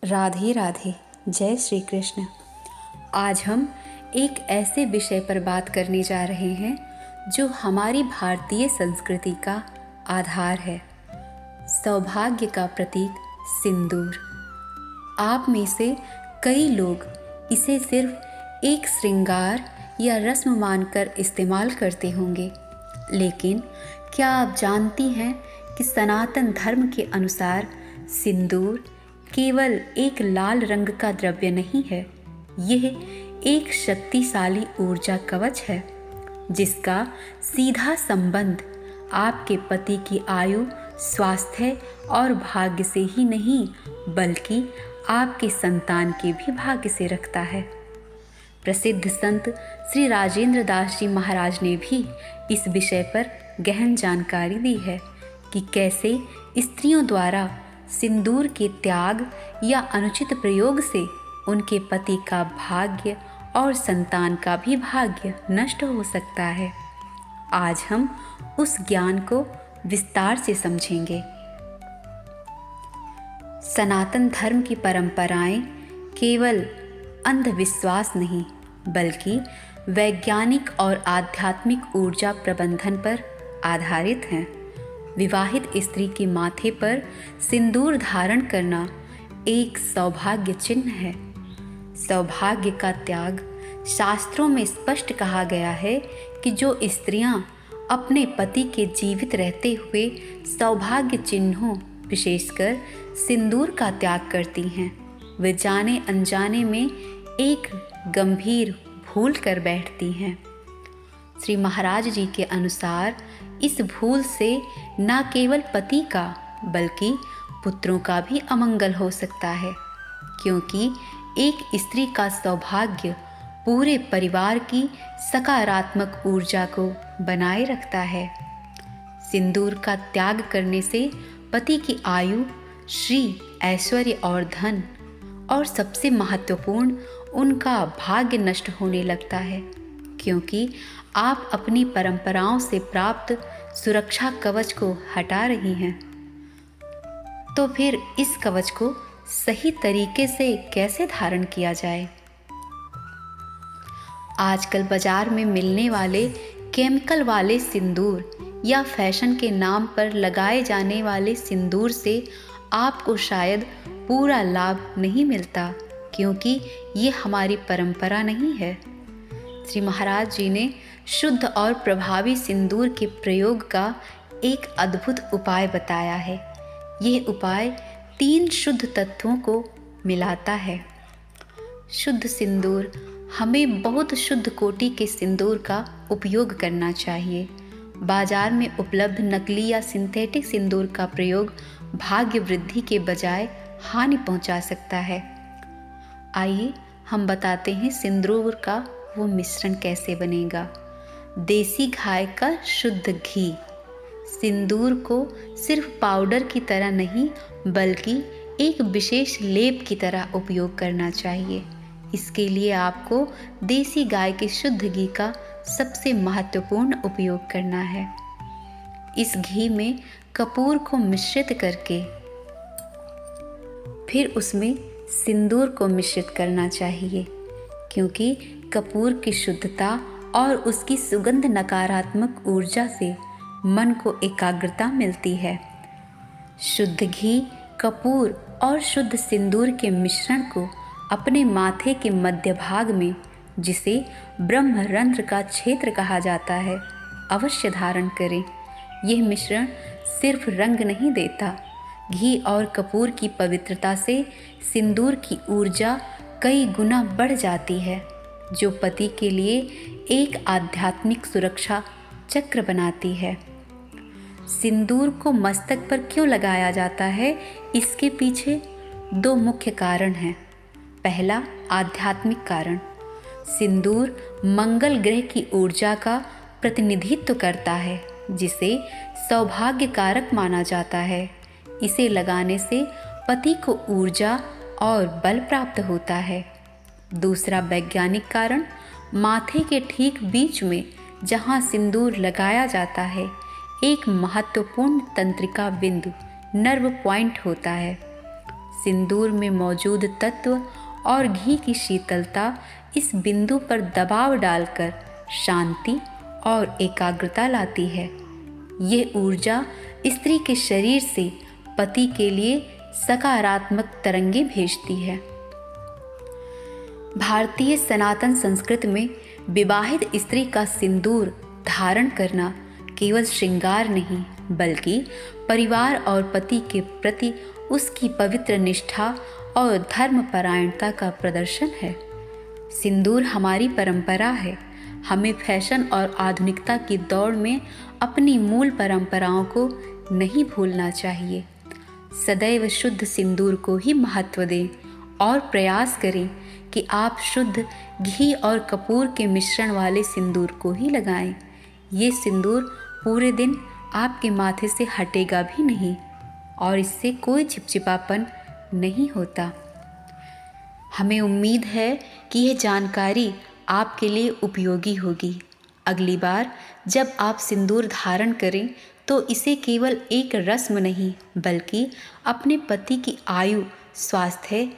राधे राधे। जय श्री कृष्ण। आज हम एक ऐसे विषय पर बात करने जा रहे हैं जो हमारी भारतीय संस्कृति का आधार है, सौभाग्य का प्रतीक सिंदूर। आप में से कई लोग इसे सिर्फ एक श्रृंगार या रस्म मानकर इस्तेमाल करते होंगे, लेकिन क्या आप जानती हैं कि सनातन धर्म के अनुसार सिंदूर केवल एक लाल रंग का द्रव्य नहीं है, यह एक शक्तिशाली ऊर्जा कवच है जिसका सीधा संबंध आपके पति की आयु, स्वास्थ्य और भाग्य से ही नहीं बल्कि आपके संतान के भी भाग्य से रखता है। प्रसिद्ध संत श्री राजेंद्र दास जी महाराज ने भी इस विषय पर गहन जानकारी दी है कि कैसे स्त्रियों द्वारा सिंदूर के त्याग या अनुचित प्रयोग से उनके पति का भाग्य और संतान का भी भाग्य नष्ट हो सकता है। आज हम उस ज्ञान को विस्तार से समझेंगे। सनातन धर्म की परंपराएं केवल अंधविश्वास नहीं बल्कि वैज्ञानिक और आध्यात्मिक ऊर्जा प्रबंधन पर आधारित हैं। विवाहित स्त्री के माथे पर सिंदूर धारण करना एक सौभाग्य चिन्ह है। सौभाग्य का त्याग शास्त्रों में स्पष्ट कहा गया है कि जो स्त्रियां अपने पति के जीवित रहते हुए सौभाग्य चिन्हों विशेषकर सिंदूर का त्याग करती हैं, वे जाने अनजाने में एक गंभीर भूल कर बैठती हैं। श्री महाराज जी के अनुसार इस भूल से न केवल पति का बल्कि पुत्रों का भी अमंगल हो सकता है, क्योंकि एक स्त्री का सौभाग्य पूरे परिवार की सकारात्मक ऊर्जा को बनाए रखता है। सिंदूर का त्याग करने से पति की आयु, श्री, ऐश्वर्य और धन और सबसे महत्वपूर्ण उनका भाग्य नष्ट होने लगता है, क्योंकि आप अपनी परंपराओं से प्राप्त सुरक्षा कवच को हटा रही हैं। तो फिर इस कवच को सही तरीके से कैसे धारण किया जाए? आजकल बाजार में मिलने वाले केमिकल वाले सिंदूर या फैशन के नाम पर लगाए जाने वाले सिंदूर से आपको शायद पूरा लाभ नहीं मिलता, क्योंकि ये हमारी परंपरा नहीं है। श्री महाराज जी ने शुद्ध और प्रभावी सिंदूर के प्रयोग का एक अद्भुत उपाय बताया है। यह उपाय 3 शुद्ध तत्वों को मिलाता है। शुद्ध सिंदूर, हमें बहुत शुद्ध कोटि के सिंदूर का उपयोग करना चाहिए। बाजार में उपलब्ध नकली या सिंथेटिक सिंदूर का प्रयोग भाग्य वृद्धि के बजाय हानि पहुंचा सकता है। आइए हम बताते हैं सिंदूर का वो मिश्रण कैसे बनेगा। देसी गाय का शुद्ध घी। सिंदूर को सिर्फ पाउडर की तरह नहीं बल्कि एक विशेष लेप की तरह उपयोग करना चाहिए। इसके लिए आपको देसी गाय के शुद्ध घी का सबसे महत्वपूर्ण उपयोग करना है। इस घी में कपूर को मिश्रित करके फिर उसमें सिंदूर को मिश्रित करना चाहिए, क्योंकि कपूर की शुद्धता और उसकी सुगंध नकारात्मक ऊर्जा से मन को एकाग्रता मिलती है। शुद्ध घी, कपूर और शुद्ध सिंदूर के मिश्रण को अपने माथे के मध्य भाग में, जिसे ब्रह्मरंध्र का क्षेत्र कहा जाता है, अवश्य धारण करें। यह मिश्रण सिर्फ रंग नहीं देता, घी और कपूर की पवित्रता से सिंदूर की ऊर्जा कई गुना बढ़ जाती है, जो पति के लिए एक आध्यात्मिक सुरक्षा चक्र बनाती है। सिंदूर को मस्तक पर क्यों लगाया जाता है, इसके पीछे 2 मुख्य कारण हैं। पहला, आध्यात्मिक कारण। सिंदूर मंगल ग्रह की ऊर्जा का प्रतिनिधित्व करता है, जिसे सौभाग्य कारक माना जाता है। इसे लगाने से पति को ऊर्जा और बल प्राप्त होता है। दूसरा वैज्ञानिक कारण, माथे के ठीक बीच में जहाँ सिंदूर लगाया जाता है, एक महत्वपूर्ण तंत्रिका बिंदु नर्व पॉइंट होता है। सिंदूर में मौजूद तत्व और घी की शीतलता इस बिंदु पर दबाव डालकर शांति और एकाग्रता लाती है। ये ऊर्जा स्त्री के शरीर से पति के लिए सकारात्मक तरंगें भेजती है। भारतीय सनातन संस्कृति में विवाहित स्त्री का सिंदूर धारण करना केवल श्रृंगार नहीं, बल्कि परिवार और पति के प्रति उसकी पवित्र निष्ठा और धर्मपरायणता का प्रदर्शन है। सिंदूर हमारी परंपरा है। हमें फैशन और आधुनिकता की दौड़ में अपनी मूल परंपराओं को नहीं भूलना चाहिए। सदैव शुद्ध सिंदूर को ही महत्व दें और प्रयास करें कि आप शुद्ध घी और कपूर के मिश्रण वाले सिंदूर को ही लगाएं। ये सिंदूर पूरे दिन आपके माथे से हटेगा भी नहीं और इससे कोई चिपचिपापन नहीं होता। हमें उम्मीद है कि यह जानकारी आपके लिए उपयोगी होगी। अगली बार जब आप सिंदूर धारण करें तो इसे केवल एक रस्म नहीं, बल्कि अपने पति की आयु, स्वास्थ्य,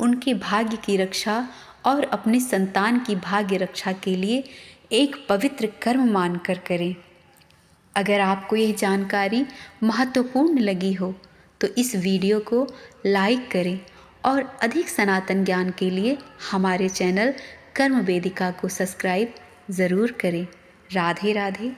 उनके भाग्य की रक्षा और अपने संतान की भाग्य रक्षा के लिए एक पवित्र कर्म मानकर करें। अगर आपको यह जानकारी महत्वपूर्ण लगी हो तो इस वीडियो को लाइक करें और अधिक सनातन ज्ञान के लिए हमारे चैनल कर्म वेदिका को सब्सक्राइब ज़रूर करें। राधे राधे।